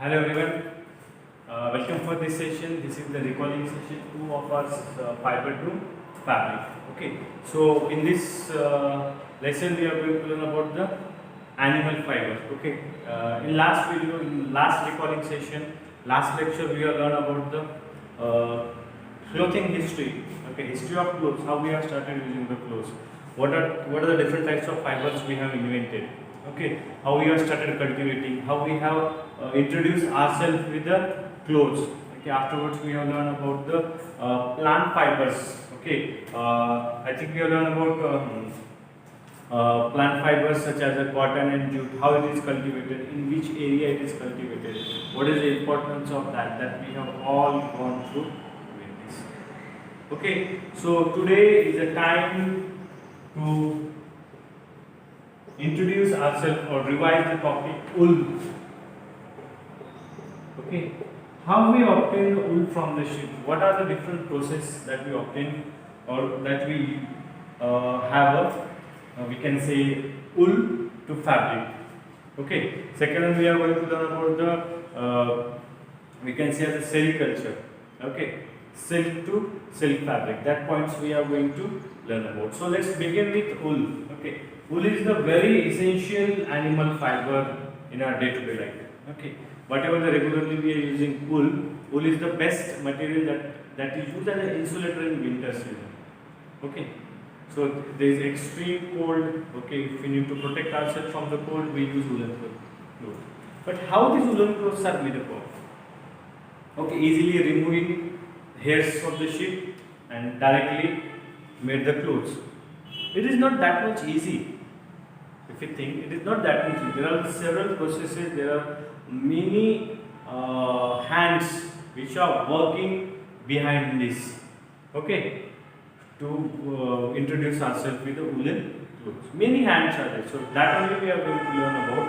Hello everyone, welcome for this session. This is the recalling session 2 of our fiber to fabric. Okay, so in this lesson we are going to learn about the animal fiber. Okay, in last video, in last recalling session, last lecture we have learned about the clothing history. Okay, history of clothes, how we have started using the clothes. What are the different types of fibers we have invented. Okay, how we have started cultivating, how we have introduced ourselves with the clothes. Okay, afterwards we have learned about the plant fibers. Okay, I think we have learned about plant fibers such as the cotton and jute, how it is cultivated, in which area it is cultivated, what is the importance of that we have all gone through with this. Okay, so today is a time to introduce ourselves or revise the topic wool. Okay, how we obtain the wool from the sheep? What are the different processes that we obtain or that we we can say wool to fabric. Okay, second one we are going to learn about the we can say the sericulture. Okay, silk to silk fabric. That points we are going to learn about. So let's begin with wool. Okay, wool is the very essential animal fiber in our day-to-day life. Okay, whatever the regularly we are using wool is the best material that is used as an insulator in winter season. Okay, so there is extreme cold. Okay, if we need to protect ourselves from the cold, we use woolen clothes. But how these woolen clothes are made up of? Okay, easily removing hairs of the sheep and directly made the clothes. It is not that much easy. If you think, it is not that much easy. There are several processes. There are many hands which are working behind this. Okay, to introduce ourselves with the woolen clothes. Many hands are there. So that only we are going to learn about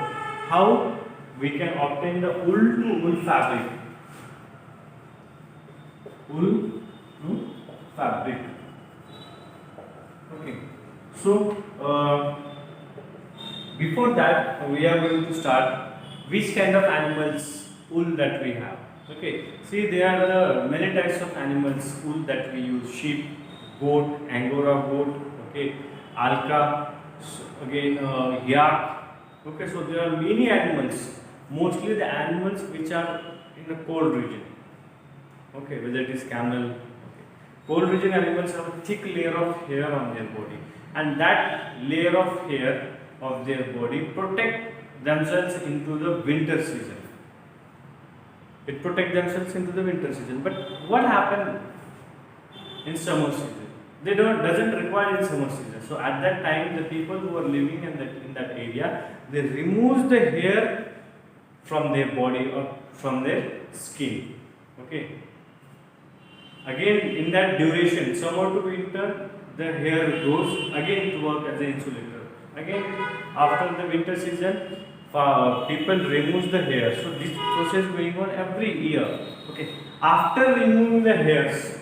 how we can obtain the wool to wool fabric. Wool to fabric. Okay. So before that, we are going to start which kind of animals wool that we have. Okay. See, there are the many types of animals wool that we use: sheep, goat, Angora goat. Okay, alka, again yak. Okay, so there are many animals. Mostly the animals which are in the cold region. Okay, whether it is camel. Okay. Cold region animals have a thick layer of hair on their body, and that layer of hair of their body protect themselves into the winter season. It protect themselves into the winter season. But what happened in summer season? They doesn't require in summer season. So at that time, the people who are living in that area, they remove the hair from their body or from their skin. Okay. Again, in that duration, summer to winter, the hair goes again to work as an insulator. Again, after the winter season, people remove the hair. So this process going on every year. Okay. After removing the hairs,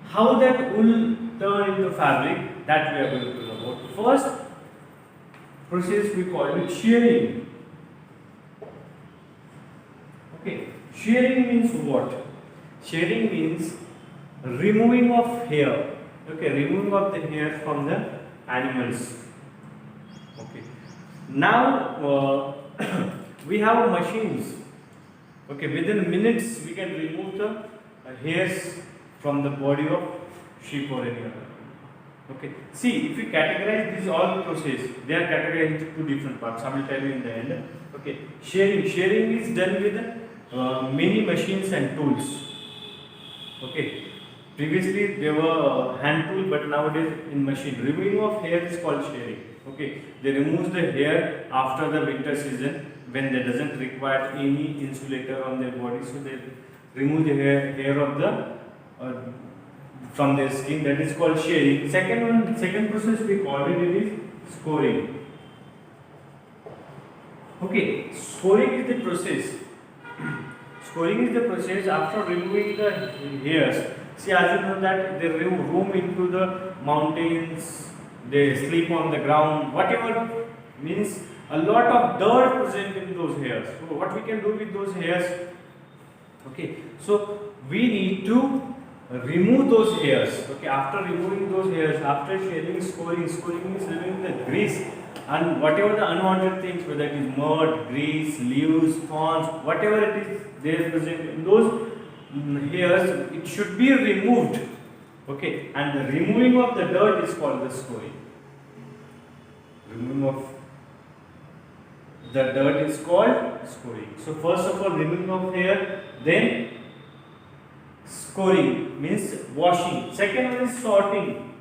how that wool turn into fabric, that we are going to know about. First process we call it shearing. Okay. Shearing means what? Shearing means removing of hair. Okay, removing of the hair from the animals. Okay. Now we have machines. Okay, within minutes we can remove the hairs from the body of sheep or any other. Okay. See, if we categorize these all process, they are categorized into two different parts. I will tell you in the end. Okay. Shearing is done with many machines and tools. Okay. Previously there were hand tool, but nowadays in machine. Removing of hair is called shearing. Okay. They remove the hair after the winter season when they doesn't require any insulator on their body, so they remove the hair of the from their skin. That is called shearing. Second process we call it is scoring. Okay. Scoring is the process. Scoring is the process after removing the hairs. See, as you know that they roam into the mountains, they sleep on the ground, whatever means a lot of dirt present in those hairs. So what we can do with those hairs? Okay, so we need to remove those hairs. Okay, after removing those hairs, after shaving, scoring means removing the grease and whatever the unwanted things, whether it is mud, grease, leaves, thorns, whatever it is there present in those hairs, it should be removed. Okay, and the removing of the dirt is called the scoring. Removing of the dirt is called scoring. So first of all, removing of hair, then scoring means washing. Second one is sorting.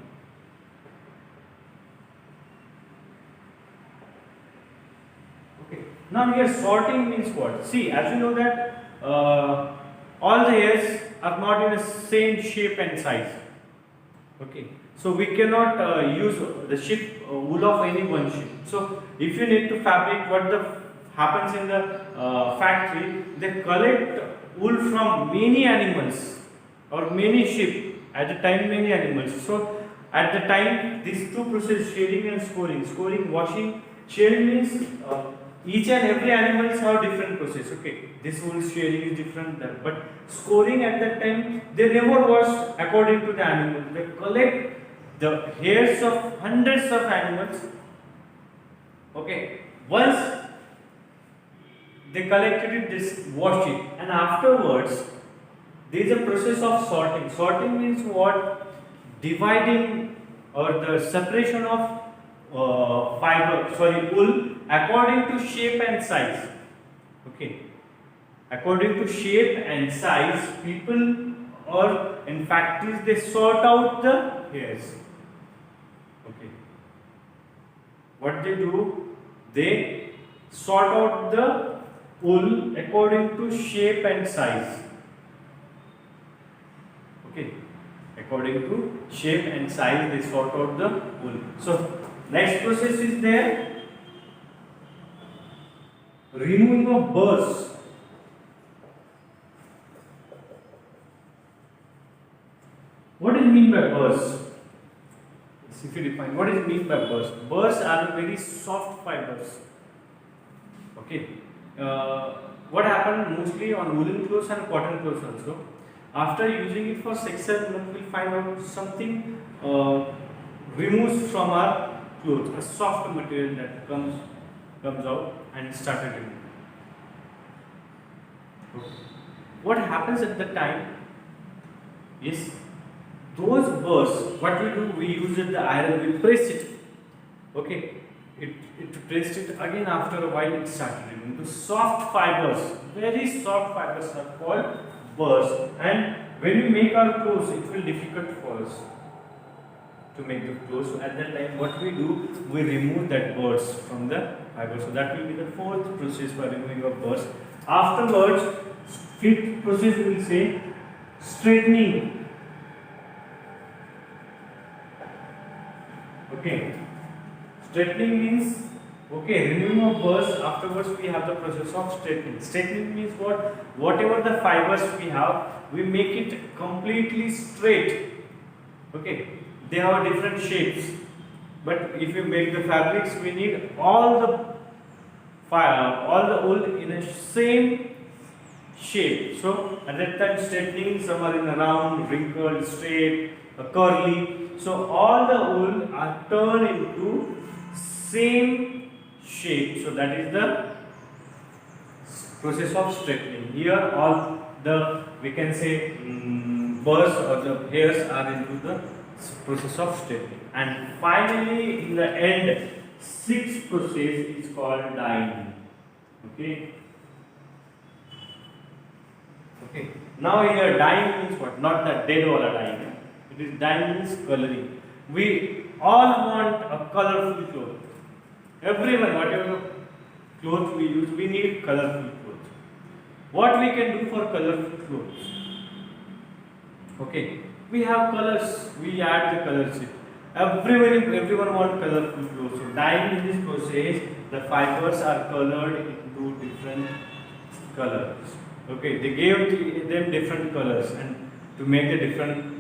Okay. Now here sorting means what? See, as you know that all the hairs are not in the same shape and size. Okay. So we cannot use the sheep wool of any one sheep. So if you need to fabric, what happens in the factory, they collect wool from many animals or many sheep at the time, many animals. So at the time, these two processes, shearing and scoring. Scoring, washing. Shearing means each and every animals have different process. Okay, this wool shearing is different, but scoring at that time, they never wash according to the animal. They collect the hairs of hundreds of animals. Okay, once they collected it, they washed it, and afterwards there is a process of sorting. Sorting means what? Dividing or the separation of wool according to shape and size. Okay, according to shape and size, people or in factories they sort out the hairs. Okay, what they do? They sort out the wool according to shape and size. Okay, according to shape and size, they sort out the wool. So next process is there, removing of burrs. What do you mean by burrs? If you define what is mean by burrs, burrs are very soft fibers. Okay, what happened mostly on woolen clothes and cotton clothes also. After using it for sexual, we will find out something removes from our clothes, a soft material that comes out and started removing. What happens at the time is those burrs, what we do, we use the iron, we press it. Okay, it pressed it again, after a while it started removing. The soft fibers, very soft fibers are called burrs, and when we make our clothes, it will be difficult for us to make the clothes. So at that time, what we do, we remove that burrs from the fiber. So that will be the fourth process for removing of burrs. Afterwards, fifth process we will say straightening. Okay, straightening means, okay, removing of burrs. Afterwards, we have the process of straightening. Straightening means what? Whatever the fibers we have, we make it completely straight. Okay, they have different shapes, but if you make the fabrics, we need all the wool in a same shape. So at that time, straightening, some are in a round, wrinkled, straight, curly. So all the wool are turned into same shape. So that is the process of straightening. Here all the, we can say, burrs or the hairs are into the process of straightening. And finally, in the end, sixth process is called dyeing. Okay. Okay. Now here dyeing means what? Not the dead wala dyeing. It is dyeing means coloring. We all want a colorful cloth. Everyone, whatever clothes we use, we need colorful clothes. What we can do for colorful clothes? Okay, we have colors. We add the colors. Everyone wants colorful clothes. So dyeing in this process, the fibers are colored into different colors. Okay, they gave them different colors and to make a different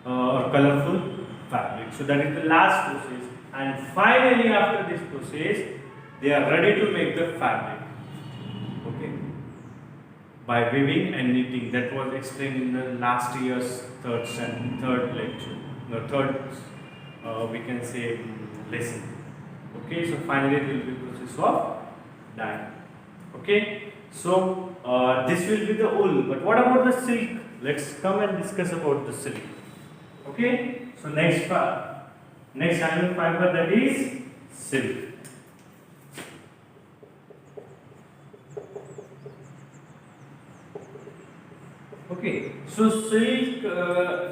colorful fabric. So that is the last process. And finally, after this process, They are ready to make the fabric. Okay, by weaving and knitting. That was explained in the last year's third lecture, the third we can say lesson. Okay, so finally it will be process of dyeing. Okay, so this will be the wool, but what about the silk? Let's come and discuss about the silk. Okay, so next animal fiber, that is silk. Okay, so silk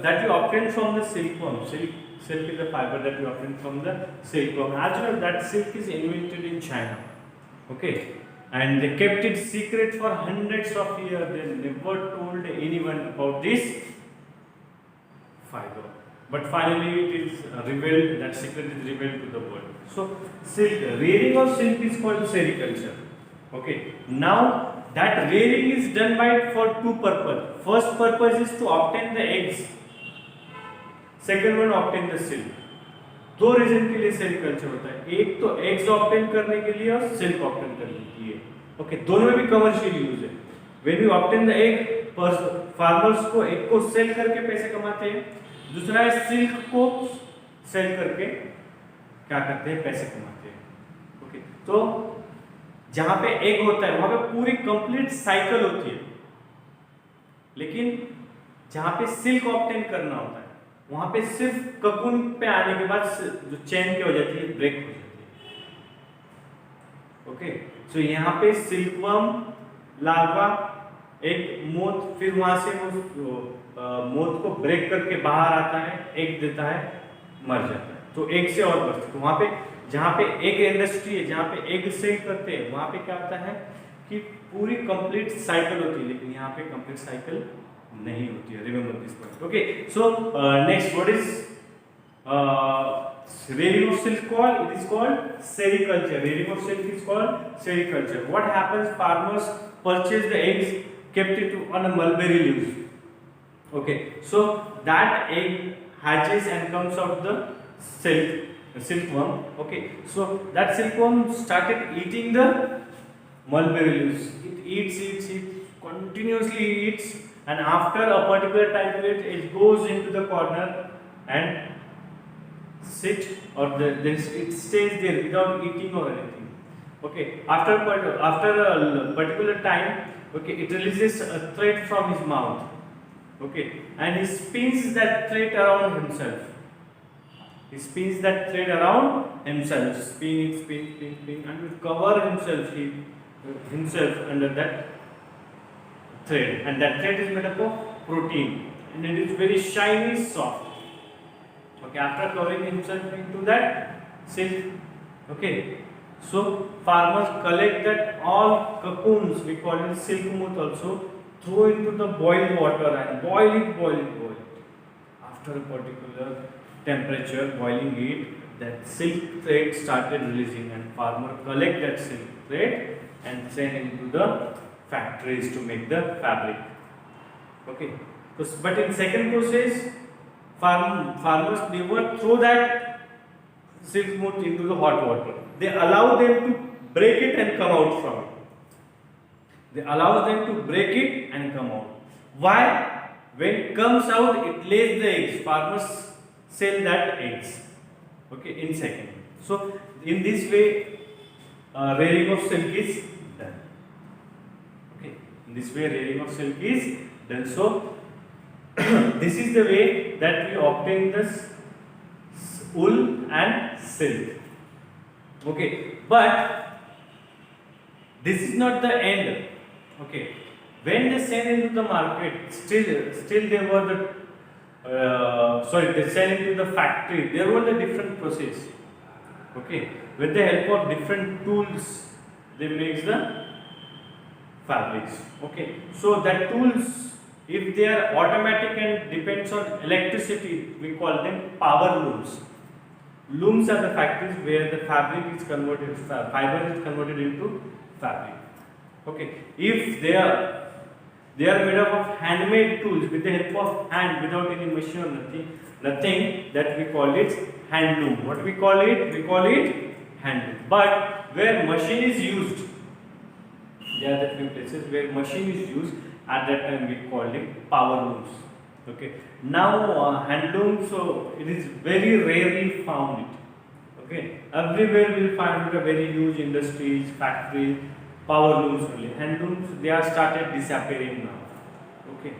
that you obtain from the silkworm. Silk is the fiber that you obtain from the silkworm. As you know, that silk is invented in China. Okay, and they kept it secret for hundreds of years. They never told anyone about this fiber. But finally, it is revealed. That secret is revealed to the world. So, silk, rearing of silk is called sericulture. Okay, now that rearing is done by for two purposes. First purpose is to obtain the eggs. Second one, obtain the silk. दो reason के लिए sericulture होता है, एक तो eggs obtain करने के लिए और सिल्क ऑब्टेन करने के लिए. ओके, दोनों में भी कमर्शियल यूज है. When you obtain the egg, farmers को एग को सेल करके पैसे कमाते हैं. दूसरा है सिल्क को सेल करके क्या करते हैं, पैसे कमाते हैं. ओके, तो जहां पे एग होता है वहां पे पूरी कंप्लीट साइकिल होती है, लेकिन जहां पे सिल्क ऑब्टेन करना होता है वहां पे सिर्फ ककून पे आने के बाद जो चेन क्या हो जाती है, ब्रेक हो जाती है. ओके, सो यहाँ पे सिल्कवर्म, लार्वा, एक मोथ, फिर वहां से वो मोथ को ब्रेक करके बाहर आता है, एग देता है, मर जाता है. तो एग से और बढ़ती है. तो वहां पे जहाँ पे एग इंडस्ट्री है, जहाँ पे एग सेल करते हैं, वहां पे क्या होता है कि पूरी कंप्लीट साइकिल होती है, लेकिन यहाँ पे कंप्लीट साइकिल नहीं होती है. Remember this point. Okay, so next, what is rearing of silk called? It is called sericulture. Rearing of silk is called sericulture. What happens? Farmers purchase the eggs, kept it on a mulberry leaves. Okay, so that egg hatches and comes out the silkworm. Okay, so that silkworm started eating the mulberry leaves. It eats, continuously eats, and after a particular time period, it goes into the corner and sit, or then it stays there without eating or anything. Okay, after a particular time, okay, it releases a thread from his mouth. Okay, and he spins that thread around himself. He spins that thread around himself, spin, and will cover himself under that thread, and that thread is made up of protein, and it is very shiny, soft. Okay, after covering himself into that silk, okay, so farmers collect that all cocoons, we call it silk moth also, throw into the boiled water and boil it. After a particular temperature, boiling it, that silk thread started releasing, and farmer collect that silk thread and send into the factories to make the fabric. Okay, but in second process, farmers never throw that silk moth into the hot water. They allow them to break it and come out from it. They allow them to break it and come out. Why? When it comes out, it lays the eggs. Farmers sell that eggs. Okay, in second. So in this way, rearing of silk is done. Okay, in this way, rearing of silk is done. So this is the way that we obtain this wool and silk. Okay, but this is not the end. Okay, when they send into the market, still they were the they send into the factory. There were the different process. Okay, with the help of different tools, they make the fabrics. Okay, so that tools, if they are automatic and depends on electricity, we call them power looms. Looms are the factories where the fabric is converted, fiber is converted into fabric. Okay, if they are made up of handmade tools with the help of hand, without any machine or nothing, that we call it hand loom. What we call it? We call it handloom. But where machine is used, there are the few places where machine is used. At that time we called it power looms. Okay. Now handloom, so it is very rarely found. Okay. Everywhere we will find it a very huge industries, factories, power looms only. Handlooms, they are started disappearing now. Okay.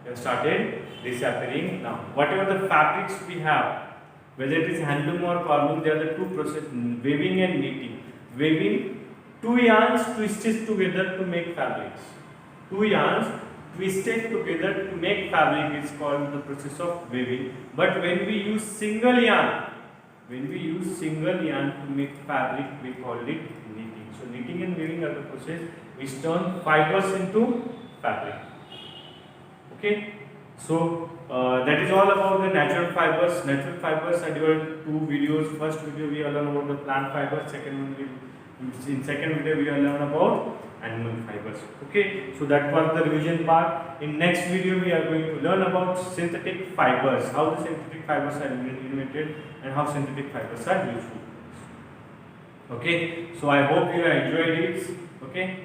They have started disappearing now. Whatever the fabrics we have, whether it is handloom or power loom, there are the two processes: weaving and knitting. Weaving, two yarns twisted together to make fabrics. Two yarns twisted together to make fabric is called the process of weaving. But when we use single yarn, to make fabric, we call it knitting. So knitting and weaving are the process which turn fibers into fabric. Okay. So that is all about the natural fibers. Natural fibers are divided into two videos. First video we will learn about the plant fibers. Second video we will learn about animal fibers. Okay. So that was the revision part. In next video we are going to learn about synthetic fibers. How the synthetic fibers are invented and how synthetic fibers are useful. Okay. So I hope you enjoyed it. Okay.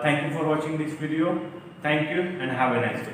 Thank you for watching this video. Thank you and have a nice day.